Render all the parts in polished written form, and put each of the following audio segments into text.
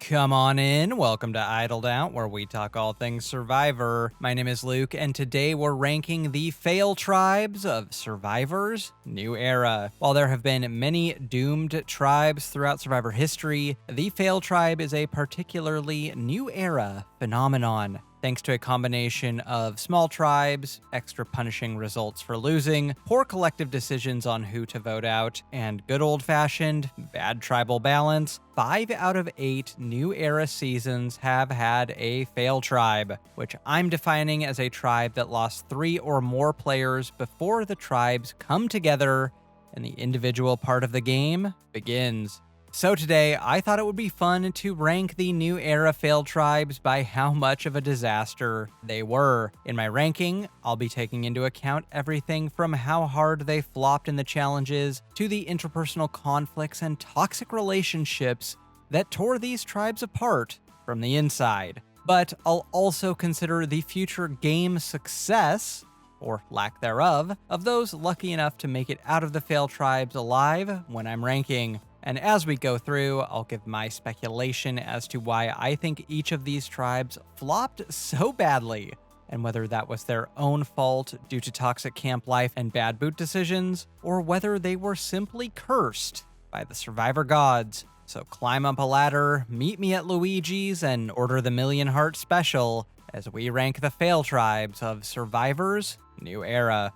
Come on in. Welcome to Idled Out, where we talk all things Survivor. My name is Luke, and today we're ranking the Failtribes of Survivor's New Era. While there have been many doomed tribes throughout Survivor history, the Failtribe is a particularly new era phenomenon. Thanks to a combination of small tribes, extra punishing results for losing, poor collective decisions on who to vote out, and good old-fashioned bad tribal balance, 5 out of 8 New Era seasons have had a fail tribe, which I'm defining as a tribe that lost 3 or more players before the tribes come together and the individual part of the game begins. So today, I thought it would be fun to rank the New Era failed tribes by how much of a disaster they were. In my ranking, I'll be taking into account everything from how hard they flopped in the challenges to the interpersonal conflicts and toxic relationships that tore these tribes apart from the inside. But I'll also consider the future game success, or lack thereof, of those lucky enough to make it out of the failed tribes alive when I'm ranking. And as we go through, I'll give my speculation as to why I think each of these tribes flopped so badly, and whether that was their own fault due to toxic camp life and bad boot decisions, or whether they were simply cursed by the Survivor gods. So climb up a ladder, meet me at Luigi's, and order the Million Heart Special as we rank the fail tribes of Survivor's New Era.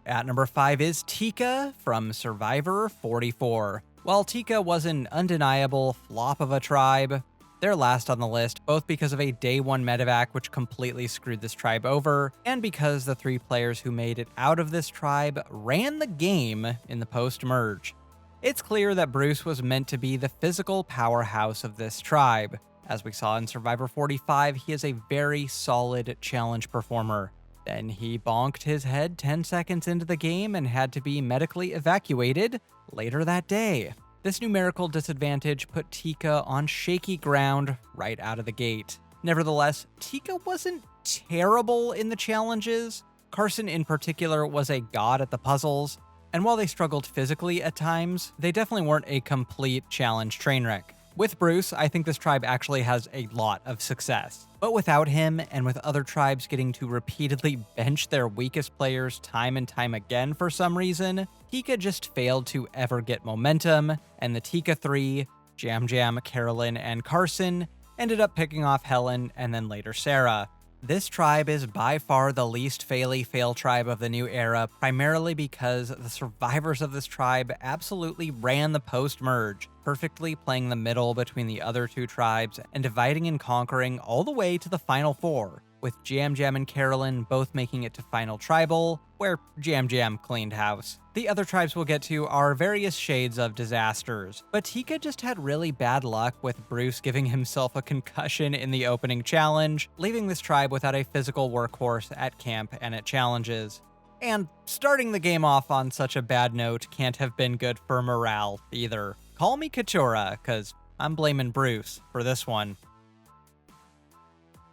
At number 5 is Tika from Survivor 44. While Tika was an undeniable flop of a tribe, they're last on the list both because of a day 1 medevac which completely screwed this tribe over, and because the 3 players who made it out of this tribe ran the game in the post-merge. It's clear that Bruce was meant to be the physical powerhouse of this tribe. As we saw in Survivor 45, he is a very solid challenge performer. Then he bonked his head 10 seconds into the game and had to be medically evacuated later that day. This numerical disadvantage put Tika on shaky ground right out of the gate. Nevertheless, Tika wasn't terrible in the challenges. Carson in particular was a god at the puzzles, and while they struggled physically at times, they definitely weren't a complete challenge train wreck. With Bruce, I think this tribe actually has a lot of success. But without him, and with other tribes getting to repeatedly bench their weakest players time and time again for some reason, Tika just failed to ever get momentum, and the Tika 3, Jam Jam, Carolyn, and Carson, ended up picking off Helen and then later Sarah. This tribe is by far the least fail tribe of the new era, primarily because the survivors of this tribe absolutely ran the post-merge, perfectly playing the middle between the other 2 tribes and dividing and conquering all the way to the final 4, with Jam Jam and Carolyn both making it to Final Tribal, where Jam Jam cleaned house. The other tribes we'll get to are various shades of disasters, but Tika just had really bad luck with Bruce giving himself a concussion in the opening challenge, leaving this tribe without a physical workhorse at camp and at challenges. And starting the game off on such a bad note can't have been good for morale either. Call me Katura, cause I'm blaming Bruce for this one.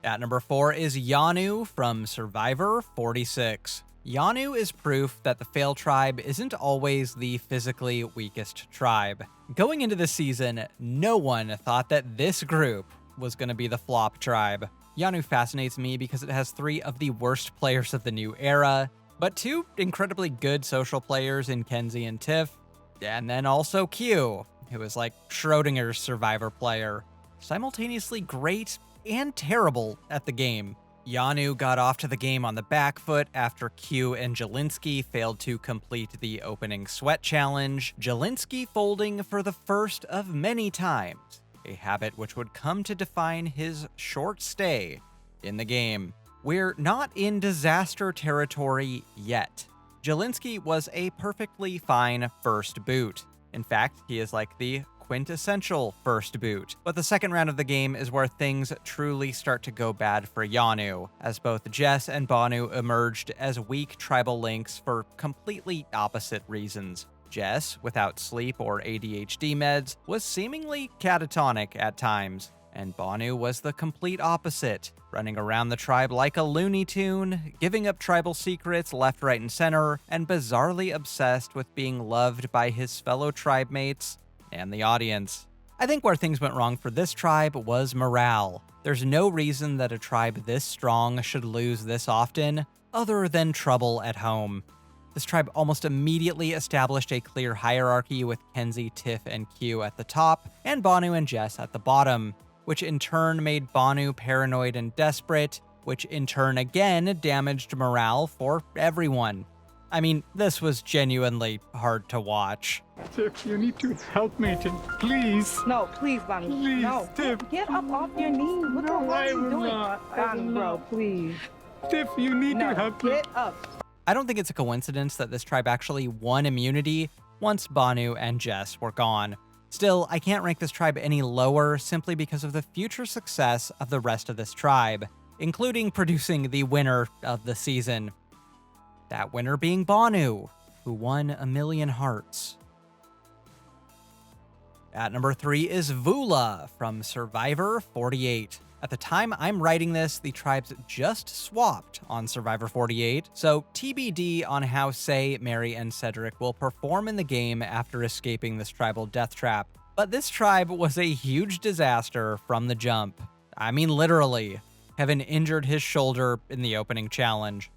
At number 4 is Yanu from Survivor 46. Yanu is proof that the fail tribe isn't always the physically weakest tribe. Going into this season, no one thought that this group was going to be the flop tribe. Yanu fascinates me because it has 3 of the worst players of the new era, but 2 incredibly good social players in Kenzie and Tiff, and then also Q, who is like Schrodinger's Survivor player, simultaneously great and terrible at the game. Yanu got off to the game on the back foot after Q and Jelinski failed to complete the opening sweat challenge, Jelinski folding for the first of many times, a habit which would come to define his short stay in the game. We're not in disaster territory yet. Jelinski was a perfectly fine first boot. In fact, he is like the quintessential first boot. But the second round of the game is where things truly start to go bad for Yanu, as both Jess and Banu emerged as weak tribal links for completely opposite reasons. Jess, without sleep or ADHD meds, was seemingly catatonic at times, and Banu was the complete opposite, running around the tribe like a Looney Tune, giving up tribal secrets left, right, and center, and bizarrely obsessed with being loved by his fellow tribe mates and the audience. I think where things went wrong for this tribe was morale. There's no reason that a tribe this strong should lose this often, other than trouble at home. This tribe almost immediately established a clear hierarchy with Kenzie, Tiff, and Q at the top, and Banu and Jess at the bottom, which in turn made Banu paranoid and desperate, which in turn again damaged morale for everyone. I mean, this was genuinely hard to watch. Tiff, you need to help me, Tiff. Please. No, please, Bonnie. Please, no. Tiff. Get up off your knees. What the hell are you doing? Bonnie, bro, please. Tiff, you need to help me. Get up. I don't think it's a coincidence that this tribe actually won immunity once Banu and Jess were gone. Still, I can't rank this tribe any lower simply because of the future success of the rest of this tribe, including producing the winner of the season. That winner being Banu, who won 1,000,000 hearts. At number 3 is Vula from Survivor 48. At the time I'm writing this, the tribes just swapped on Survivor 48, so TBD on how Say, Mary, and Cedric will perform in the game after escaping this tribal death trap. But this tribe was a huge disaster from the jump. I mean literally. Kevin injured his shoulder in the opening challenge.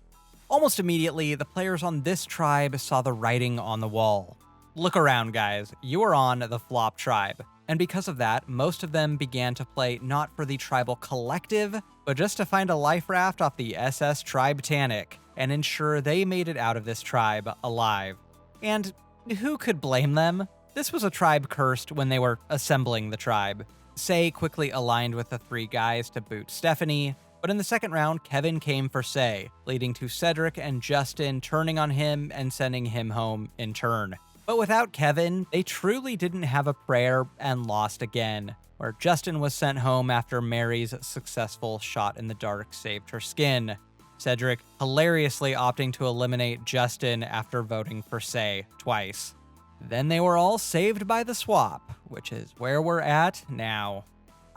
Almost immediately, the players on this tribe saw the writing on the wall. Look around, guys. You are on the flop tribe. And because of that, most of them began to play not for the tribal collective, but just to find a life raft off the SS Tribetanic and ensure they made it out of this tribe alive. And who could blame them? This was a tribe cursed when they were assembling the tribe. Say quickly aligned with the 3 guys to boot Stephanie, but in the second round, Kevin came for Say, leading to Cedric and Justin turning on him and sending him home in turn. But without Kevin, they truly didn't have a prayer and lost again, where Justin was sent home after Mary's successful shot in the dark saved her skin. Cedric hilariously opting to eliminate Justin after voting for Say twice. Then they were all saved by the swap, which is where we're at now.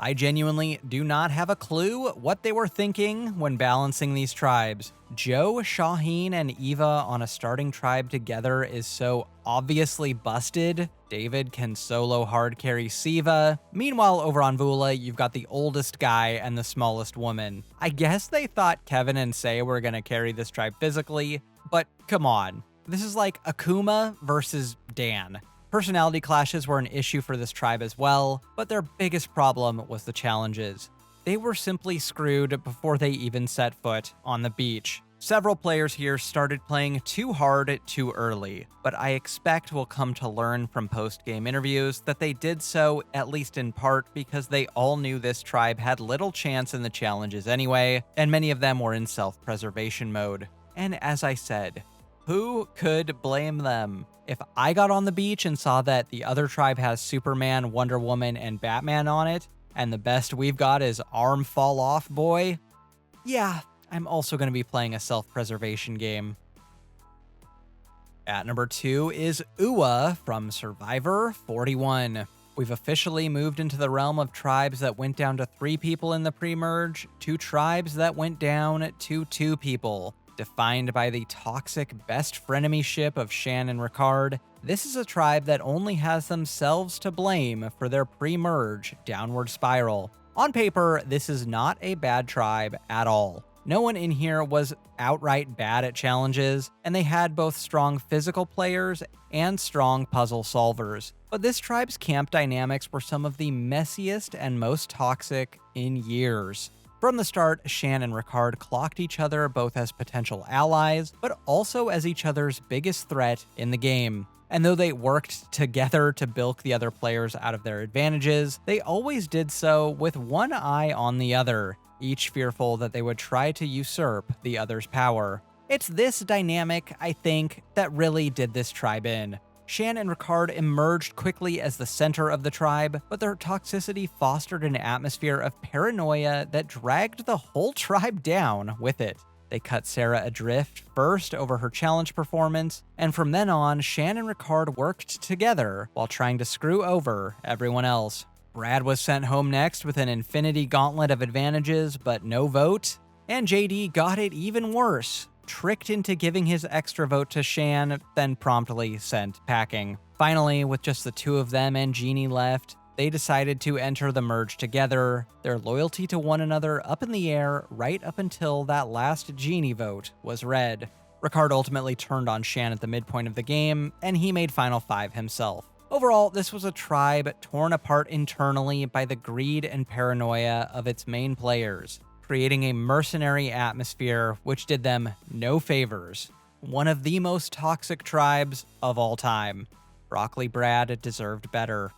I genuinely do not have a clue what they were thinking when balancing these tribes. Joe, Shaheen, and Eva on a starting tribe together is so obviously busted. David can solo hard carry Siva. Meanwhile, over on Vula, you've got the oldest guy and the smallest woman. I guess they thought Kevin and Say were gonna carry this tribe physically, but come on. This is like Akuma versus Dan. Personality clashes were an issue for this tribe as well, but their biggest problem was the challenges. They were simply screwed before they even set foot on the beach. Several players here started playing too hard too early, but I expect we'll come to learn from post-game interviews that they did so at least in part because they all knew this tribe had little chance in the challenges anyway, and many of them were in self-preservation mode. And as I said, who could blame them? If I got on the beach and saw that the other tribe has Superman, Wonder Woman, and Batman on it, and the best we've got is Arm Fall Off Boy, yeah, I'm also going to be playing a self-preservation game. At number 2 is Ua from Survivor 41. We've officially moved into the realm of tribes that went down to 3 people in the pre-merge, to tribes that went down to 2 people. Defined by the toxic best frenemy-ship of Shan and Ricard, this is a tribe that only has themselves to blame for their pre-merge downward spiral. On paper, this is not a bad tribe at all. No one in here was outright bad at challenges, and they had both strong physical players and strong puzzle solvers. But this tribe's camp dynamics were some of the messiest and most toxic in years. From the start, Shan and Ricard clocked each other both as potential allies, but also as each other's biggest threat in the game. And though they worked together to bilk the other players out of their advantages, they always did so with one eye on the other, each fearful that they would try to usurp the other's power. It's this dynamic, I think, that really did this tribe in. Shan and Ricard emerged quickly as the center of the tribe, but their toxicity fostered an atmosphere of paranoia that dragged the whole tribe down with it. They cut Sarah adrift first over her challenge performance, and from then on, Shan and Ricard worked together while trying to screw over everyone else. Brad was sent home next with an infinity gauntlet of advantages, but no vote, and JD got it even worse. Tricked into giving his extra vote to Shan, then promptly sent packing. Finally, with just the 2 of them and Jeannie left, they decided to enter the merge together, their loyalty to one another up in the air right up until that last genie vote was read. Ricard ultimately turned on Shan at the midpoint of the game, and he made Final 5 himself. Overall, this was a tribe torn apart internally by the greed and paranoia of its main players, creating a mercenary atmosphere which did them no favors. One of the most toxic tribes of all time. Broccoli Brad deserved better.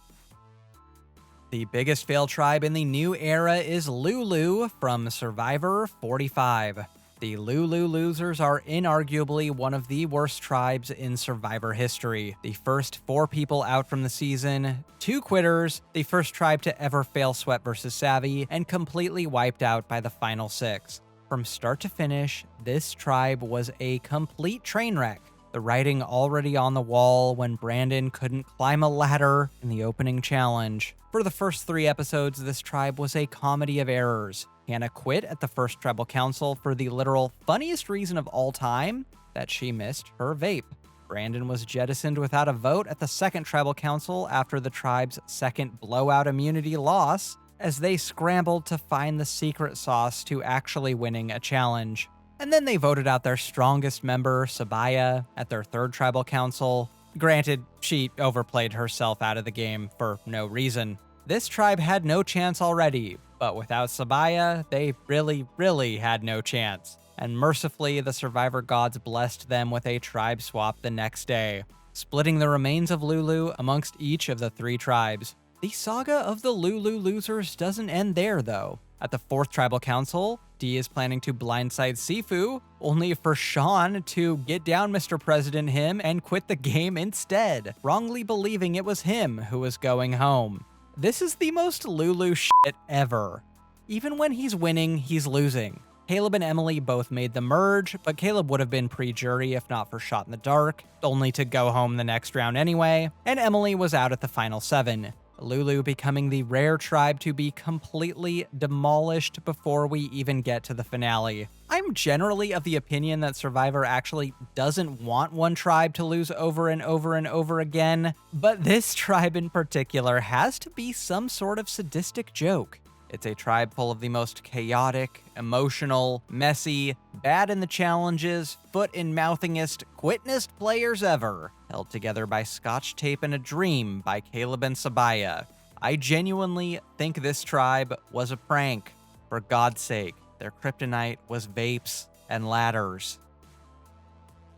The biggest fail tribe in the new era is Lulu from Survivor 45. The Lulu losers are inarguably one of the worst tribes in Survivor history. The first 4 people out from the season, 2 quitters, the first tribe to ever fail Sweat vs. Savvy, and completely wiped out by the final 6. From start to finish, this tribe was a complete train wreck. The writing already on the wall when Brandon couldn't climb a ladder in the opening challenge. For the first 3 episodes, this tribe was a comedy of errors. Hannah quit at the first tribal council for the literal funniest reason of all time, that she missed her vape. Brandon was jettisoned without a vote at the second tribal council after the tribe's second blowout immunity loss, as they scrambled to find the secret sauce to actually winning a challenge. And then they voted out their strongest member, Sabaya, at their third tribal council. Granted, she overplayed herself out of the game for no reason. This tribe had no chance already, but without Sabaya, they really had no chance. And mercifully, the Survivor gods blessed them with a tribe swap the next day, splitting the remains of Lulu amongst each of the 3 tribes. The saga of the Lulu losers doesn't end there, though. At the 4th tribal council, Dee is planning to blindside Sifu, only for Sean to get down Mr. President him and quit the game instead, wrongly believing it was him who was going home. This is the most Lulu shit ever. Even when he's winning, he's losing. Caleb and Emily both made the merge, but Caleb would have been pre-jury if not for Shot in the Dark, only to go home the next round anyway, and Emily was out at the final 7. Lulu becoming the rare tribe to be completely demolished before we even get to the finale. I'm generally of the opinion that Survivor actually doesn't want one tribe to lose over and over and over again, but this tribe in particular has to be some sort of sadistic joke. It's a tribe full of the most chaotic, emotional, messy, bad in the challenges, foot-in-mouthingest, quitnest players ever, held together by scotch tape and a dream by Caleb and Sabaya. I genuinely think this tribe was a prank. For God's sake, their kryptonite was vapes and ladders.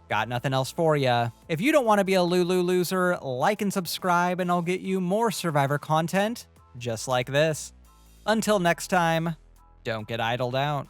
Got nothing else for ya. If you don't want to be a Lulu loser, like and subscribe and I'll get you more Survivor content just like this. Until next time, don't get idled out.